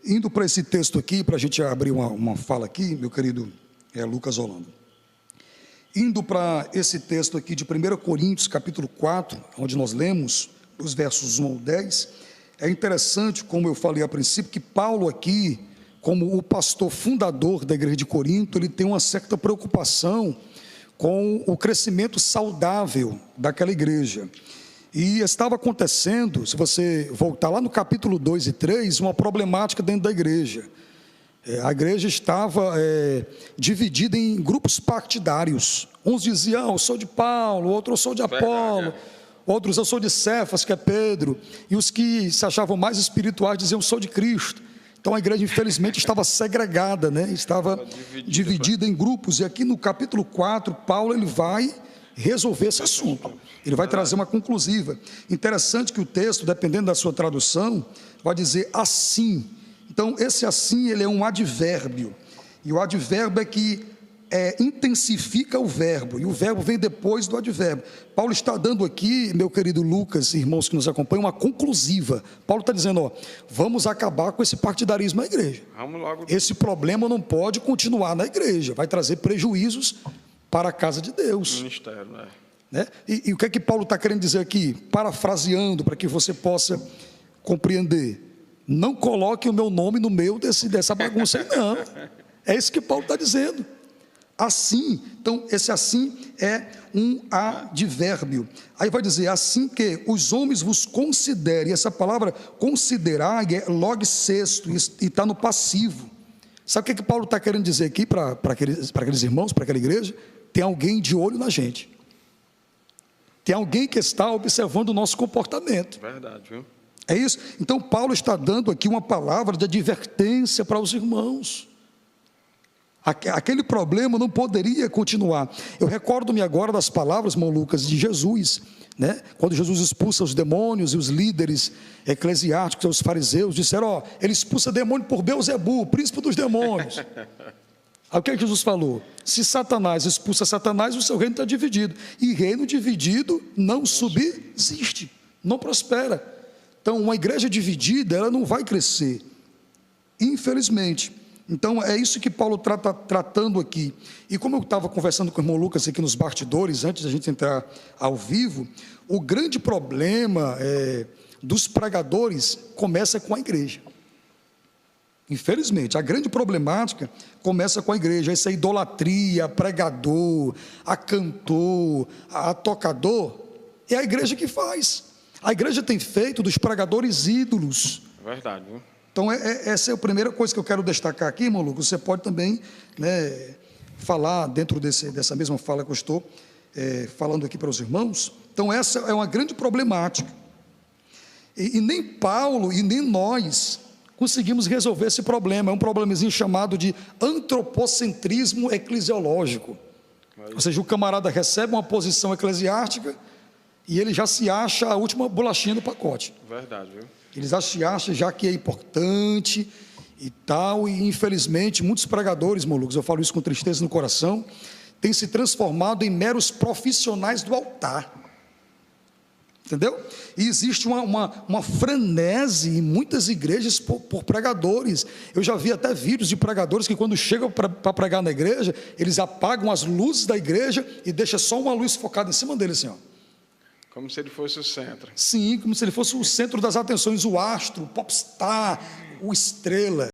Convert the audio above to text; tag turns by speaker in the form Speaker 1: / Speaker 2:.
Speaker 1: Indo para esse texto aqui, para a gente abrir uma fala aqui, meu querido Lucas Holanda. Indo para esse texto aqui de 1 Coríntios, capítulo 4, onde nós lemos os versos 1 ao 10, é interessante, como eu falei a princípio, que Paulo aqui, como o pastor fundador da igreja de Corinto, ele tem uma certa preocupação com o crescimento saudável daquela igreja. E estava acontecendo, se você voltar lá no capítulo 2 e 3, uma problemática dentro da igreja. A igreja estava dividida em grupos partidários. Uns diziam, eu sou de Paulo, outros eu sou de Apolo, outros eu sou de Cefas, que é Pedro. E os que se achavam mais espirituais diziam, eu sou de Cristo. Então a igreja, infelizmente, estava segregada, estava dividida em grupos. E aqui no capítulo 4, Paulo ele vai resolver esse assunto. Ele vai trazer uma conclusiva. Interessante que o texto, dependendo da sua tradução, vai dizer assim. Então, esse assim, ele é um advérbio. E o advérbio é que intensifica o verbo. E o verbo vem depois do advérbio. Paulo está dando aqui, meu querido Lucas, irmãos que nos acompanham, uma conclusiva. Paulo está dizendo, vamos acabar com esse partidarismo na igreja. Esse problema não pode continuar na igreja. Vai trazer prejuízos para a casa de Deus. Ministério, E o que é que Paulo está querendo dizer aqui? Parafraseando, para que você possa compreender. Não coloque o meu nome no meio dessa bagunça aí, não. É isso que Paulo está dizendo. Assim, então esse assim é um advérbio. Aí vai dizer, assim que os homens vos considerem. Essa palavra considerar é log sexto, e está no passivo. Sabe o que Paulo está querendo dizer aqui para aqueles irmãos, para aquela igreja? Tem alguém de olho na gente. Tem alguém que está observando o nosso comportamento.
Speaker 2: Verdade, viu?
Speaker 1: É isso? Então Paulo está dando aqui uma palavra de advertência para os irmãos. Aquele problema não poderia continuar. Eu recordo-me agora das palavras, irmão Lucas, de Jesus, quando Jesus expulsa os demônios e os líderes eclesiásticos, os fariseus, disseram, ele expulsa demônio por Beelzebu, príncipe dos demônios. Aí o que Jesus falou? Se Satanás expulsa Satanás, o seu reino está dividido. E reino dividido não subsiste, não prospera. Então, uma igreja dividida, ela não vai crescer, infelizmente. Então, é isso que Paulo está tratando aqui. E como eu estava conversando com o irmão Lucas aqui nos bastidores, antes da gente entrar ao vivo, o grande problema dos pregadores começa com a igreja. Infelizmente, a grande problemática começa com a igreja. Essa idolatria, a pregador, a cantor, a tocador, é a igreja que faz. A igreja tem feito dos pregadores ídolos.
Speaker 2: Verdade, viu?
Speaker 1: Então, essa é a primeira coisa que eu quero destacar aqui, irmão Lucas. Você pode também falar dentro dessa mesma fala que eu estou falando aqui para os irmãos. Então, essa é uma grande problemática. E nem Paulo e nem nós conseguimos resolver esse problema. É um problemazinho chamado de antropocentrismo eclesiológico. Ou seja, o camarada recebe uma posição eclesiástica e ele já se acha a última bolachinha do pacote.
Speaker 2: Verdade, viu?
Speaker 1: Eles se acham já que é importante e tal, e infelizmente muitos pregadores, irmão Lucas, eu falo isso com tristeza no coração, têm se transformado em meros profissionais do altar. Entendeu? E existe uma frenese em muitas igrejas por pregadores. Eu já vi até vídeos de pregadores que quando chegam para pregar na igreja, eles apagam as luzes da igreja e deixam só uma luz focada em cima dele, assim,
Speaker 2: Como se ele fosse o centro.
Speaker 1: Sim, como se ele fosse o centro das atenções, o astro, o popstar, o estrela.